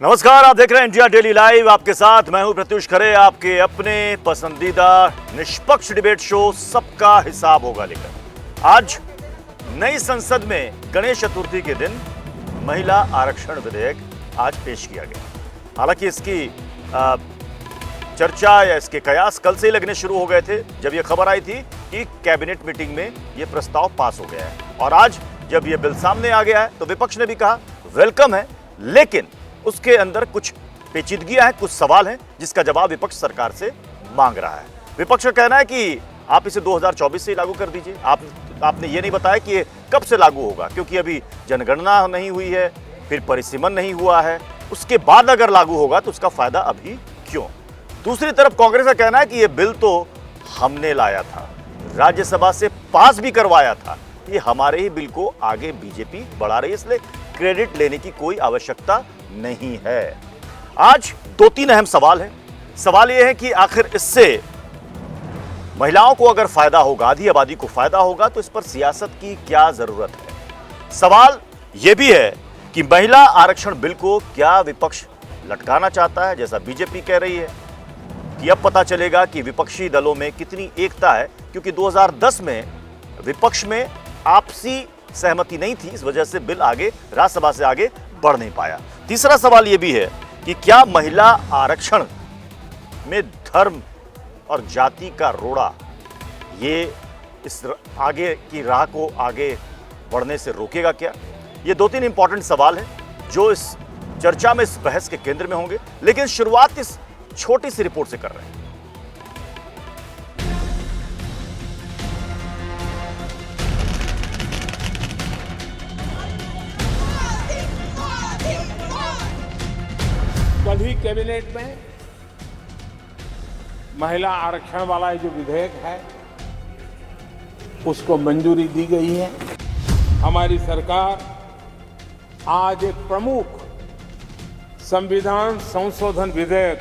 नमस्कार, आप देख रहे हैं इंडिया डेली लाइव। आपके साथ मैं हूं प्रत्युष खरे, आपके अपने पसंदीदा निष्पक्ष डिबेट शो सबका हिसाब होगा लेकर। आज नई संसद में गणेश चतुर्थी के दिन महिला आरक्षण विधेयक आज पेश किया गया। हालांकि इसकी चर्चा या इसके कयास कल से ही लगने शुरू हो गए थे, जब यह खबर आई थी कि कैबिनेट मीटिंग में यह प्रस्ताव पास हो गया है। और आज जब यह बिल सामने आ गया है तो विपक्ष ने भी कहा वेलकम है, लेकिन उसके अंदर कुछ पेचीदगियां हैं, कुछ सवाल हैं जिसका जवाब विपक्ष सरकार से मांग रहा है। विपक्ष का कहना है कि आप इसे 2024 से ही लागू कर दीजिए। आपने ये नहीं बताया कि ये कब से लागू होगा, क्योंकि अभी जनगणना नहीं हुई है, फिर परिसीमन नहीं हुआ है। उसके बाद अगर लागू होगा तो उसका फायदा अभी क्यों? दूसरी तरफ कांग्रेस का कहना है कि ये बिल तो हमने लाया था, राज्यसभा से पास भी करवाया था, ये हमारे ही बिल को आगे बीजेपी बढ़ा रही है, इसलिए क्रेडिट लेने की कोई आवश्यकता नहीं है। आज दो तीन अहम सवाल हैं। सवाल यह है कि आखिर इससे महिलाओं को अगर फायदा होगा, आधी आबादी को फायदा होगा, तो इस पर सियासत की क्या जरूरत है। सवाल यह भी है कि महिला आरक्षण बिल को क्या विपक्ष लटकाना चाहता है, जैसा बीजेपी कह रही है। कि अब पता चलेगा कि विपक्षी दलों में कितनी एकता है, क्योंकि 2010 में विपक्ष में आपसी सहमति नहीं थी, इस वजह से बिल आगे राज्यसभा से आगे बढ़ नहीं पाया। तीसरा सवाल यह भी है कि क्या महिला आरक्षण में धर्म और जाति का रोड़ा ये इस आगे की राह को आगे बढ़ने से रोकेगा क्या? ये दो तीन इंपॉर्टेंट सवाल हैं जो इस चर्चा में, इस बहस के केंद्र में होंगे। लेकिन शुरुआत इस छोटी सी रिपोर्ट से कर रहे हैं। कल ही कैबिनेट में महिला आरक्षण वाला जो विधेयक है उसको मंजूरी दी गई है। हमारी सरकार आज एक प्रमुख संविधान संशोधन विधेयक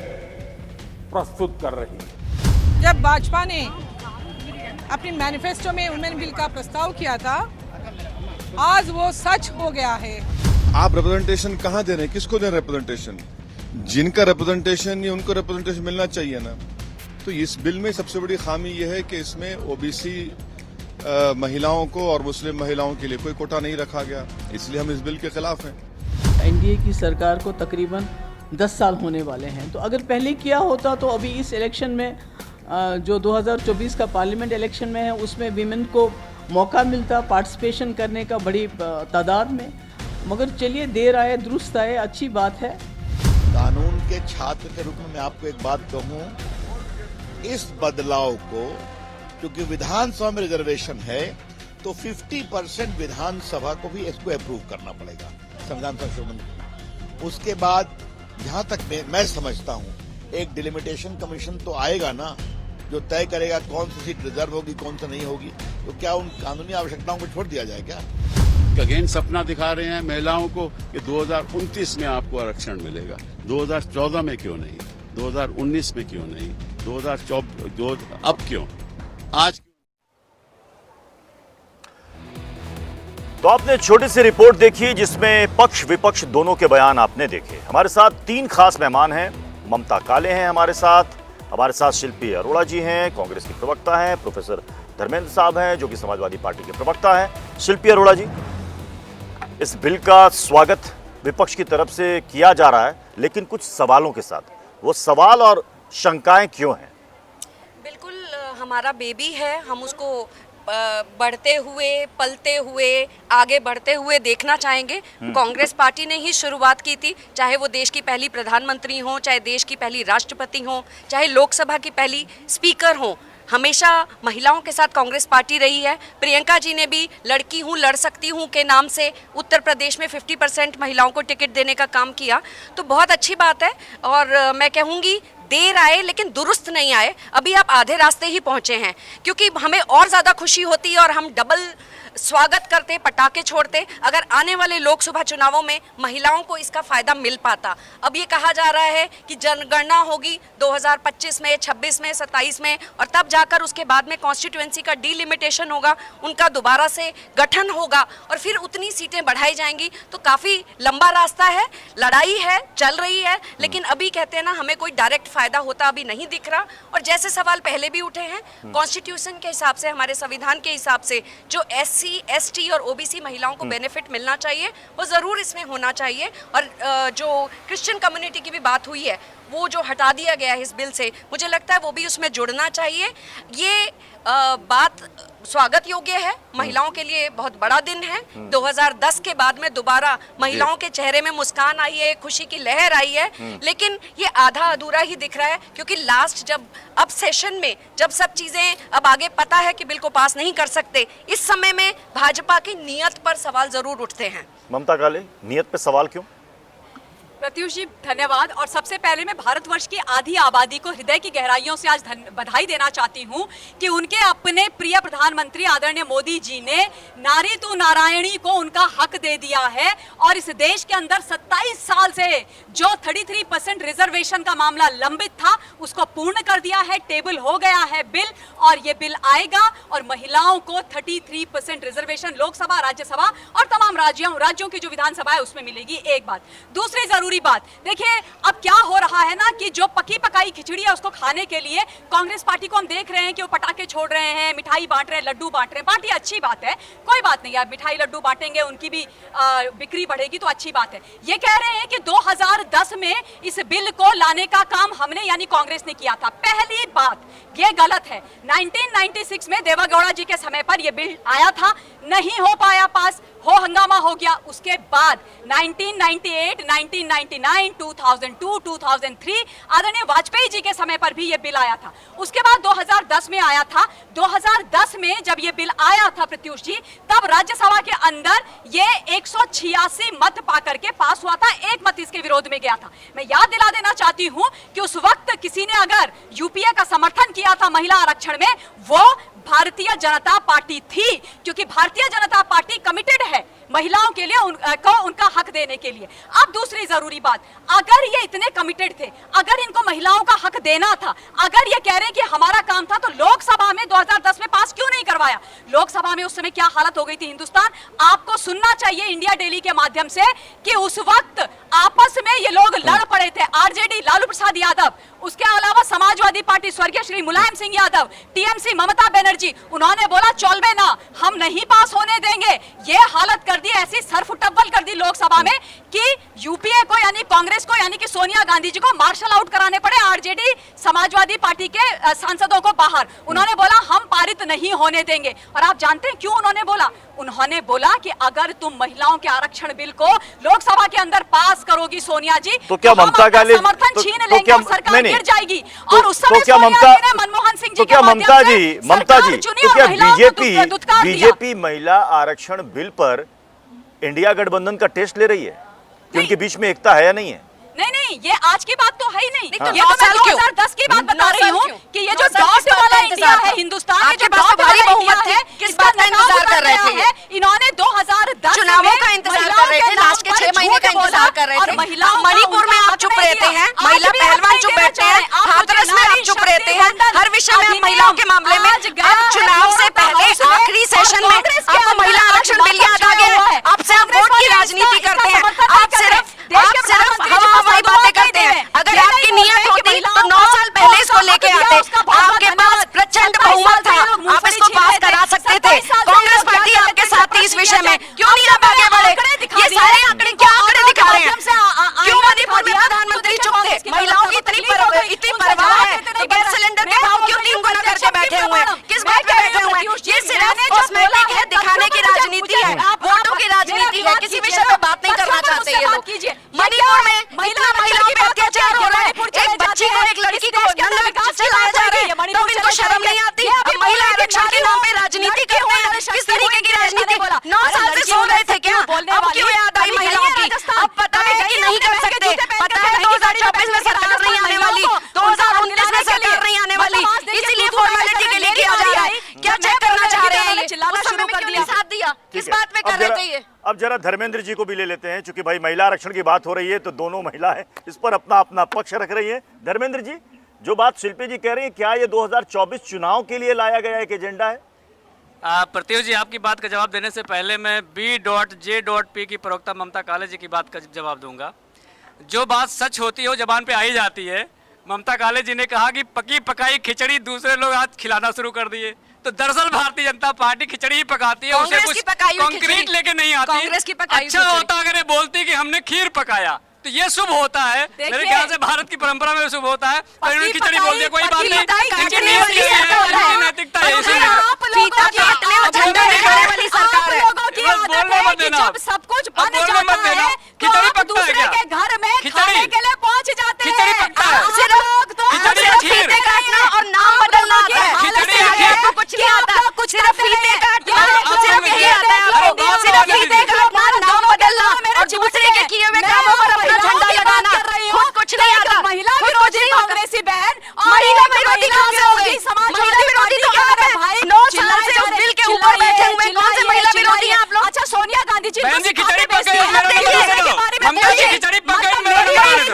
प्रस्तुत कर रही है। जब भाजपा ने अपनी मैनिफेस्टो में वुमेन बिल का प्रस्ताव किया था, आज वो सच हो गया है। आप रिप्रेजेंटेशन कहाँ दे रहे हैं, किसको दे रहे हैं रिप्रेजेंटेशन? जिनका रिप्रेजेंटेशन या उनको रिप्रेजेंटेशन मिलना चाहिए ना। तो इस बिल में सबसे बड़ी खामी यह है कि इसमें ओबीसी महिलाओं को और मुस्लिम महिलाओं के लिए कोई कोटा नहीं रखा गया, इसलिए हम इस बिल के खिलाफ हैं। एनडीए की सरकार को तकरीबन 10 साल होने वाले हैं, तो अगर पहले किया होता तो अभी इस इलेक्शन में जो 2024 का पार्लियामेंट इलेक्शन में है उसमें विमेन को मौका मिलता पार्टिसिपेशन करने का बड़ी तादाद में। मगर चलिए, देर आए दुरुस्त आए, अच्छी बात है। कानून के छात्र के रूप में मैं आपको एक बात कहूं, इस बदलाव को, क्योंकि विधानसभा में रिजर्वेशन है तो 50% विधानसभा को भी इसको अप्रूव करना पड़ेगा संविधान संशोधन। उसके बाद जहां तक मैं समझता हूं एक डिलिमिटेशन कमीशन तो आएगा ना, जो तय करेगा कौन सी सीट रिजर्व होगी कौन सी नहीं होगी। तो क्या उन कानूनी आवश्यकताओं को छोड़ दिया जाए क्या? अगेन सपना दिखा रहे हैं महिलाओं को कि 2029 में आपको आरक्षण मिलेगा। 2014 में क्यों नहीं, 2019 में क्यों नहीं, 2024 अब क्यों? आज तो आपने छोटी सी रिपोर्ट देखी जिसमें पक्ष विपक्ष दोनों के बयान आपने देखे। हमारे साथ तीन खास मेहमान हैं। ममता काले हैं हमारे साथ शिल्पी अरोड़ा जी हैं, कांग्रेस की प्रवक्ता हैं, प्रोफेसर धर्मेंद्र साहब हैं जो कि समाजवादी पार्टी के प्रवक्ता हैं। शिल्पी अरोड़ा जी, इस बिल का स्वागत विपक्ष की तरफ से किया जा रहा है, लेकिन कुछ सवालों के साथ। वो सवाल और शंकाएं क्यों हैं? बिल्कुल, हमारा बेबी है, हम उसको बढ़ते हुए, पलते हुए, आगे बढ़ते हुए देखना चाहेंगे। कांग्रेस पार्टी ने ही शुरुआत की थी, चाहे वो देश की पहली प्रधानमंत्री हो, चाहे देश की पहली राष्ट्रपति हो, चाहे लोकसभा की पहली स्पीकर हो, हमेशा महिलाओं के साथ कांग्रेस पार्टी रही है। प्रियंका जी ने भी लड़की हूँ लड़ सकती हूँ के नाम से उत्तर प्रदेश में 50% महिलाओं को टिकट देने का काम किया। तो बहुत अच्छी बात है, और मैं कहूँगी देर आए लेकिन दुरुस्त नहीं आए। अभी आप आधे रास्ते ही पहुँचे हैं, क्योंकि हमें और ज़्यादा खुशी होती और हम डबल स्वागत करते, पटाखे छोड़ते अगर आने वाले लोकसभा चुनावों में महिलाओं को इसका फायदा मिल पाता। अब ये कहा जा रहा है कि जनगणना होगी 2025 में, 26 में, 27 में, और तब जाकर उसके बाद में कॉन्स्टिट्यूएंसी का डिलिमिटेशन होगा, उनका दोबारा से गठन होगा और फिर उतनी सीटें बढ़ाई जाएंगी। तो काफ़ी लंबा रास्ता है, लड़ाई है, चल रही है, लेकिन अभी कहते हैं ना, हमें कोई डायरेक्ट फायदा होता अभी नहीं दिख रहा। और जैसे सवाल पहले भी उठे हैं, कॉन्स्टिट्यूशन के हिसाब से, हमारे संविधान के हिसाब से जो SC, ST और OBC महिलाओं को बेनिफिट मिलना चाहिए वो ज़रूर इसमें होना चाहिए। और जो क्रिश्चियन कम्युनिटी की भी बात हुई है वो जो हटा दिया गया है इस बिल से, मुझे लगता है वो भी उसमें जुड़ना चाहिए। ये बात स्वागत योग्य है, महिलाओं के लिए बहुत बड़ा दिन है। 2010 के बाद में दोबारा महिलाओं के चेहरे में मुस्कान आई है, खुशी की लहर आई है, लेकिन ये आधा अधूरा ही दिख रहा है, क्योंकि लास्ट जब अब सेशन में जब सब चीजें अब आगे पता है कि बिल को पास नहीं कर सकते, इस समय में भाजपा की नीयत पर सवाल जरूर उठते हैं। ममता काले, नीयत पे सवाल क्यों? प्रत्युष जी धन्यवाद। और सबसे पहले मैं भारतवर्ष की आधी आबादी को हृदय की गहराइयों से आज बधाई देना चाहती हूं कि उनके अपने प्रिय प्रधानमंत्री आदरणीय मोदी जी ने नारी तू नारायणी को उनका हक दे दिया है। और इस देश के अंदर 27 साल से जो 33% रिजर्वेशन का मामला लंबित था उसको पूर्ण कर दिया है, टेबल हो गया है बिल, और ये बिल आएगा और महिलाओं को 33% रिजर्वेशन लोकसभा, राज्यसभा और तमाम राज्यों की जो विधानसभा है उसमें मिलेगी। एक बात। दूसरी जरूरी बात, देखिए अब क्या हो रहा है ना कि जो पकी पकाई खिचड़ी है उसको खाने के लिए कांग्रेस पार्टी को हम देख रहे हैं कि वो पटाखे छोड़ रहे हैं, मिठाई बांट रहे हैं, लड्डू बांट रहे हैं। पार्टी अच्छी बात है, कोई बात नहीं यार, मिठाई लड्डू बांटेंगे, उनकी भी बिक्री बढ़ेगी तो अच्छी बात है। ये कह रहे हैं कि 2010 में इस बिल को लाने का काम हमने यानी कांग्रेस ने किया था। पहली बात ये गलत है। 1996 में देवेगौड़ा जी के समय पर यह बिल आया था, नहीं हो पाया पास, हो हंगामा हो गया। उसके बाद 1998, 1999, 2002, 2003 आदरणीय वाजपेयी जी के समय पर भी यह बिल आया था। उसके बाद 2010 में आया था। 2010 में जब यह बिल आया था प्रत्युष जी, तब राज्यसभा के अंदर यह 186 मत पाकर के पास हुआ था, एक मत इसके विरोध में गया था। मैं याद दिला देना चाहती हूं कि उस वक्त किसी ने अगर यूपीए का समर्थन किया था महिला आरक्षण में, वो भारतीय जनता पार्टी थी, क्योंकि भारतीय जनता पार्टी कमिटेड है महिलाओं के लिए उनका हक देने के लिए। अब दूसरी जरूरी बात, अगर ये इतने कमिटेड थे, अगर इनको महिलाओं का हक देना था, अगर ये कह रहे हैं कि हमारा काम था, तो लोकसभा में 2010 में पास क्यों नहीं करवाया? लोकसभा में उस समय क्या हालत हो गई थी हिंदुस्तान, आपको सुनना चाहिए इंडिया डेली के माध्यम से कि उस वक्त आपस में ये लोग लड़ पड़े थे। आरजेडी लालू प्रसाद यादव, उसके अलावा समाजवादी पार्टी स्वर्गीय श्री मुलायम सिंह यादव, टीएमसी ममता बनर्जी, उन्होंने बोला चौलबे ना, हम नहीं पास होने देंगे। ये हालत कर दी, ऐसी सरफुटब्बल कर दी लोकसभा में कि यूपीए को यानी कांग्रेस को यानी कि सोनिया गांधी जी को मार्शल आउट कराने पड़े आरजेडी समाजवादी पार्टी के सांसदों को बाहर। उन्होंने बोला हम पारित नहीं होने देंगे। और आप जानते हैं क्यों उन्होंने बोला? उन्होंने बोला कि अगर तुम महिलाओं के आरक्षण बिल को लोकसभा के अंदर पास करोगी सोनिया जी, तो क्या ममता काले समर्थन छीन लेंगे और सरकार गिर जाएगी। और उस समय क्या सोनिया जी ने मनमोहन सिंह जी के ममता जी, तो क्या बीजेपी महिला आरक्षण बिल पर इंडिया गठबंधन का टेस्ट ले रही है कि उनके बीच में एकता है या नहीं है? नहीं, ये आज की बात तो है ही नहीं। हाँ। ये तो मैं 2010 की बात बता रही हूँ कि ये जो डॉट वाला इंडिया है हिंदुस्तान में, जो डॉट वाला इंडिया है, किस बात का इंतजार कर रहे थे? इन्होंने 2010 चुनावों का इंतजार कर रहे थे, लास्ट के 6 महीने का इंतजार कर रहे थे। मणिपुर में आप चुप रहते हैं, महिला पहलवान चुप रहते हैं, हाथरस में आप चुप रहते हैं, हर विषय में आप महिलाओं के मामले में। अब चुनाव से पहले आखिरी सेशन में आपको महिला आरक्षण बिल याद आ गया। आप सिर्फ वोट की राजनीति करते हैं, आप सिर्फ हवाई बातें करते हैं। अगर आपकी नियत होती तो 9 साल पहले इसको लेके आते। आपके पास प्रचंड बहुमत था, आप इसको पास करा सकते थे। कांग्रेस पार्टी आपके साथ थी इस विषय में, क्यों नहीं आप आगे बढ़े? ये सारे आंकड़े क्या आंकड़े दिखा रहे हैं? क्यों मणिपुर में प्रधानमंत्री चुप थे? महिलाओं की इतनी परवाह है तो गैस सिलेंडर के भाव क्यों 3 गुना करके बैठे हुए हैं? किस बात पे बैठे हुए हैं? ये सिर्फ कॉस्मेटिक है, दिखाने की राजनीति है, वोटों की राजनीति है, किसी विषय पे बात नहीं करना चाहते ये लोग। मणिपुर में महिलाओं पे अत्याचार हो रहा है, एक बच्ची को, एक लड़की को चलाया जा रहा है, तो इनको शर्म नहीं आती? महिला आरक्षण के नाम पे राजनीति करते हैं, किस तरीके की राजनीति? 9 साल से सो रहे थे क्या? अब क्यों याद आई महिलाओं की? अब पता है कि नहीं कर सकते, पता है 2024 में सरकार नहीं आने वाली, 2019 में सरकार नहीं आने वाली, इसीलिए फॉर्मेलिटी के लिए किया जा रहा है। क्या चेक करना चाह रहे हैं? चिल्लाना शुरू कर दिया, साथ दिया। किया? किस ठीक है। बात में कर रहे थे ये? अब जरा धर्मेंद्र जी को भी ले लेते हैं, क्योंकि भाई महिला आरक्षण की बात हो रही है तो दोनों महिलाएं इस पर अपना अपना पक्ष रख रही हैं। धर्मेंद्र जी, जो बात शिल्पी जी कह रही है, क्या ये 2024 चुनाव के लिए लाया गया एक एजेंडा है? प्रत्युष जी, आपकी बात का जवाब देने से पहले मैं B.J.P की प्रवक्ता ममता काले जी की बात का जवाब दूंगा। जो बात सच होती है वो जबान पे आ ही जाती है। ममता काले जी ने कहा कि पकी पकाई खिचड़ी दूसरे लोग आज खिलाना शुरू कर दिए, तो दरअसल भारतीय जनता पार्टी खिचड़ी ही पकाती है, उसे कुछ कंक्रीट लेके नहीं आती। अच्छा होता अगर ये बोलती कि हमने खीर पकाया, तो ये शुभ होता है। मेरे ख्याल से भारत की परंपरा में शुभ होता है। पर इन्होंने खिचड़ी बोल दिया, कोई बात नहीं, इनकी नीयत ये है, इनकी नैतिकता है। बोलने मत देना, सब कुछ बन बोलने जाता मत देना। है, खिचड़ी तो पकता है दूसरे क्या? के घर में खाने के लिए पहुंच जाते हैं। खिचड़ी पकता है। खिचड़ी या खीर? और नाम बदलना आता है। खिचड़ी या खीर? आपको कुछ नहीं आता, कुछ सिर्फ फीते काटना, सिर्फ यही आता है आपको। बात सिर्फ समझ फीते लीजिए। काटना, नाम बदलना और दूसरे के किए हुए कामों पर अपना झंडा लगाना। खुद कुछ नहीं आता। महिला विरोधी कांग्रेसी बहन और महिला एक विरोधी महिला कहाँ से हो गई? महिला विरोधी तो आप हैं। 9 साल से उस बिल के ऊपर बैठे हुए कौन से महिला विरोधी हैं आप लोग? अच्छा, सोनिया गांधी जी बहन जी, को खिचड़ी सिखाते पक गई, मेरा बेचती नंबर हैं। आने दो। ममता जी, खिचड़ी पक गई, मेरा नंबर आने दो।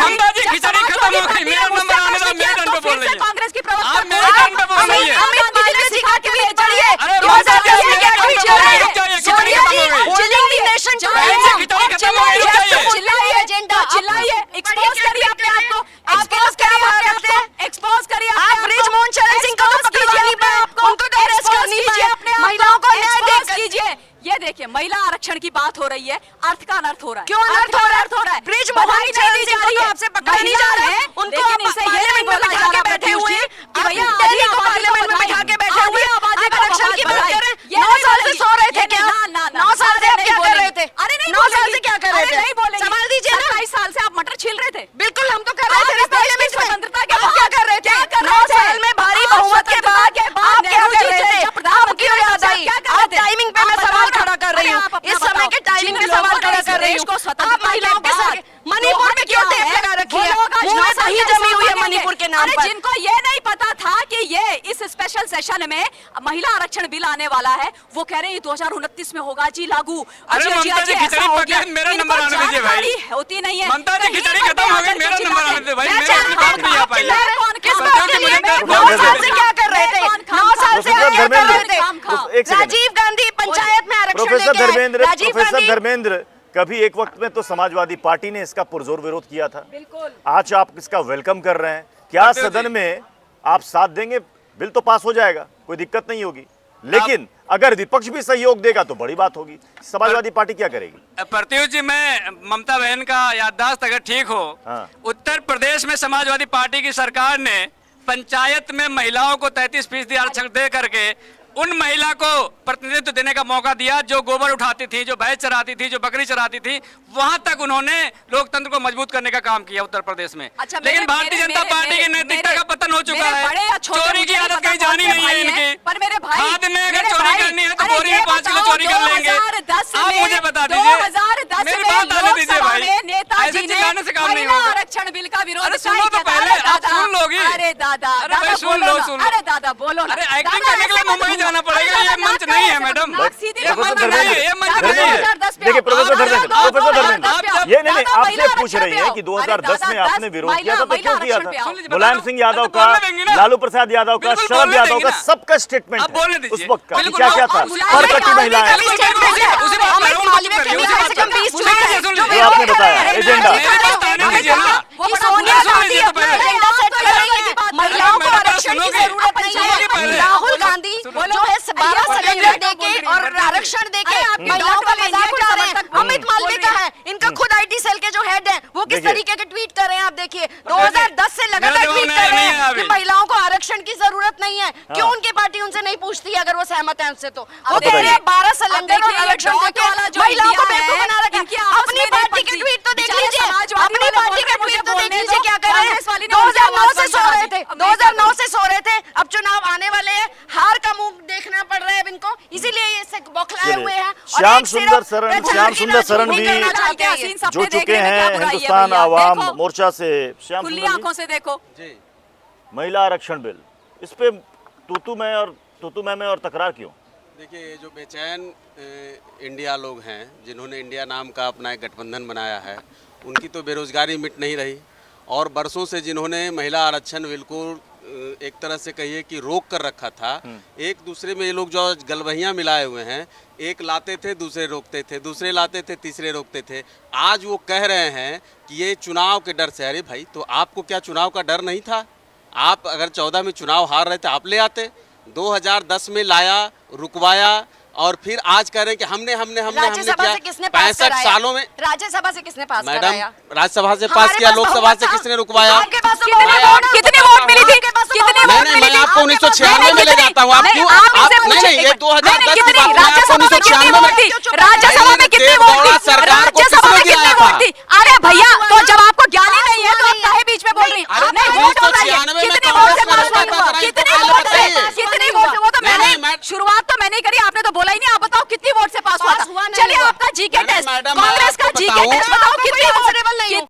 ममता जी, खिचड़ी खत्म हो गई, मेरा नंबर आने दो। मेरे टर्न पे बोल रही है, कांग्रेस की प्रवक्ता आप मेरे टर्न पे बोल रही है। अमित जी ने सिखा के भी पढ़िए। अरे 2010 में क्या ट्वीट कर रहे हैं? रुक जाइए, खिचड़ी सोनिया खत्म जी, हो गई। chilling the nation to बहन जी, खिचड़ी खत्म हो गई, रुक जाइए। चिल्लाइए एजेंडा, चिल्लाइए, एक्सपोज करिए अपने आप को, एक्सपोज करिए अपने आप को। एक्सपोज करिए आप ब्रिजमोहन शरण सिंह को तो पकड़वा नहीं पाए, उनको तो अरेस्ट कर नहीं पाए, महिलाओं को न्याय एक्सपोज देकर। कीजिए। ये देखिए, महिला आरक्षण की बात हो रही है, अर्थ का अनर्थ हो रहा है। क्यों अनर्थ हो रहा है? ब्रिजमोहन शरण सिंह को तो आपसे पकड़ा नहीं जा रहा है, उनको लेकिन इसे ये नहीं बोला जा रहा बैठे हुए हैं कि भैया दिल्ली को पार्लियामेंट में बैठा के बैठे हुए हैं। आप आरक्षण की बात कर रहे हैं। 9 साल से सो रहे थे क्या? 9 साल से आप क्या कर रहे थे? अरे नहीं, 9 साल से क्या कर रहे थे? नहीं बोलेंगे। संभाल दीजिए ना। 27 साल से आप मटर छील रहे थे। बिल्कुल, हम तो कर रहे थे पार्लियामेंट में। स्वतंत्रता के आप बाद क्या कर रहे थे? 9 साल में भारी बहुमत के बाद आप क्या कर रहे थे? आप क्यों याद आई? आप टाइमिंग पे मैं सवाल खड़ा कर रही हूँ। इस समय के टाइमिंग पे सवाल खड़ा कर रही हूँ। आप महिलाओं के साथ मणिपुर में क्यों टेप लगा रखी है? मुंह में दही जमी हुई है मणिपुर के नाम पर। जिनको ये नहीं पता था कि ये इस स्पेशल सेशन में महिला आरक्षण बिल आने वाला है, वो कह रहे हैं 2029 में होगा जी लागू। अरे ममता जी, खिचड़ी पक गई, मेरा नंबर आने दीजिए भाई। होती नहीं है ममता जी, खिचड़ी खत्म हो गई, मेरा नंबर आने दीजिए भाई। मेरी अपनी बात नहीं आ पाई। किस बात के लिए? 9 साल से क्या कर रहे थे? 9 साल से आप क्या कर रहे थे? एक सेकंड। राजीव गांधी पंचायत में आरक्षण प्रोफेसर लेके आए। धर्मेंद्र, राजीव प्रोफेसर गांधी धर्मेंद्र, कभी एक वक्त में तो समाजवादी पार्टी ने इसका पुरजोर विरोध किया था। आज आप इसका वेलकम कर रहे हैं। क्या सदन में आप साथ देंगे? बिल तो पास हो जाएगा, कोई दिक्कत नहीं होगी, लेकिन अगर विपक्ष भी सहयोग देगा तो बड़ी बात होगी। समाजवादी पार्टी क्या करेगी? प्रत्युष जी, मैं ममता बहन का याददाश्त अगर ठीक हो, हाँ। उत्तर प्रदेश में समाजवादी पार्टी की सरकार ने पंचायत में महिलाओं को 33% आरक्षण दे करके उन महिला को प्रतिनिधित्व देने का मौका दिया जो गोबर उठाती थी, जो भैंस चराती थी, जो बकरी चराती थी। वहां तक उन्होंने लोकतंत्र को मजबूत करने का काम किया उत्तर प्रदेश में। अच्छा, लेकिन भारतीय जनता पार्टी की नैतिकता का पतन हो चुका है। चोरी की आदत कहीं जानी नहीं है इनकी। पर मेरे भाई, खाद में अगर मेरे चोरी भाई, करनी है तो अरे बोरी ये में 5 किलो बताओ, चोरी कर लेंगे। 2010 आप में, मुझे बता दीजिए, 2010 मेरी में बात आने दीजिए लोकसभा भाई। में नेताजी ऐसे ने चिल्लाने से काम नहीं महिला होगा। आरक्षण बिल का विरोध अरे सुनो तो किया। पहले, अरे आप दादा, सुन लोगी। अरे दादा, अरे भाई, दादा सुन बोलो लो, ना। सुन लो। अरे दादा बोलो ना। अरे एक्टिंग दादा, करने के लिए ऐसे मुंबई मत जाना बोलो। पड़ेगा, अरे ये दादा, मंच नहीं है मैडम। नाक सीधी ये रखो। मंच नहीं है, ये मंच दादा, नहीं है। 2010 पे देखिए प्रोफेसर आप- धर्मेंद्र, आप- प्रोफेसर आप- धर्मेंद्र, आप- ये नहीं दादा, आपसे महिला पूछ रही आरक्षण है पे कि आओ। 2010 में अरे आपने विरोध किया था तो क्यों किया महिला था? आरक्षण पे आओ। मुलायम सिंह यादव का, बोलने देंगे ना? लालू प्रसाद यादव का, बिल्कुल शरद बोलने यादव देंगे का, ना? सबका स्टेटमेंट अब बोलने है दीजिए। उस वक्त का। बिल्कुल, क्या क्या था? मुलायम पर सिंह कटी यादव महिलाएं, का भी statement है। उसी बात अमित पर मालवीय उसी के बात बिहार से पर कम 20 उसी चुने बात हैं, पर सुन जो लीजिए। जो आपने बताया विरोध एजेंडा। मेरी बात आने दीजिए ना। कि सोनिया सुन गांधी लीजिए तो अपना पहले। एजेंडा सेट कर रही है। महिलाओं को मेरी बात आरक्षण की सुनोगे? जरूरत नहीं सुनोगे है। पहले? राहुल गांधी जो है 12 सिलेंडर देके और आरक्षण देके महिलाओं का मजाक उड़ा रहे हैं। अमित मालवीय का है, इनका खुद आईटी सेल के जो हेड है वो किस देखिए। तरीके के ट्वीट कर रहे हैं आप देखिए। 2010 से लगातार मेरा जवाब ट्वीट नहीं कर रहे है हैं अभी। कि महिलाओं को आरक्षण की जरूरत नहीं है। क्यों उनकी पार्टी उनसे नहीं पूछती अगर वो सहमत है उनसे? तो वो कह रहे हैं 12 सिलेंडर और आरक्षण देके महिलाओं को बेवकूफ बना रखा है। अपनी पार्टी के ट्वीट तो देख लीजिए, अपनी पार्टी के ट्वीट तो देख लीजिए क्या कर रहे हैं। 2009 से सो रहे थे, 2009 से सो रहे थे। अब चुनाव आने वाले हैं, हार का मुंह देखना पड़ रहा है अब इनको, इसीलिए ये से बौखलाए हुए हैं। और श्याम एक सिर्फ सुंदर शरण, प्रचार श्याम की सुंदर शरण राजनीति भी करना चाहते हैं ये। जो चुके हैं हिंदुस्तान आवाम मोर्चा से। श्याम खुली सुंदर आंखों से देखो। जी, महिला आरक्षण बिल, इस पे तूतू मैं और तकरार क्यों? देखिए, ये जो बेचैन इंडिया लोग हैं, जिन्होंने इंडिया नाम का अपना एक गठबंधन बनाया है, उनकी तो बेरोजगारी मिट नहीं रही। और बरसों से जिन्होंने महिला आरक्षण बिल्कुल एक तरह से कहिए कि रोक कर रखा था, एक दूसरे में ये लोग जो गलबहियाँ मिलाए हुए हैं, एक लाते थे दूसरे रोकते थे, दूसरे लाते थे तीसरे रोकते थे। आज वो कह रहे हैं कि ये चुनाव के डर से। अरे भाई, तो आपको क्या चुनाव का डर नहीं था? आप अगर 14 में चुनाव हार रहे थे, आप ले आते। 2010 में लाया, रुकवाया, और फिर आज कह रहे हैं कि हमने राज्यसभा से किसने पास 65 सालों में राज्यसभा से किसने पास मैडम, कराया? राज्यसभा से पास किया, लोकसभा से किसने रुकवाया? आपके पास तो कितने वोट मिली थी? कितने वोट मिली मैं थी? आपको 1996 में ले जाता हूँ। आप क्यों? आप नहीं, ये 2010 की बात है, आपको 1996 में राज्यसभा में कितने वोट थे? राज्यसभा में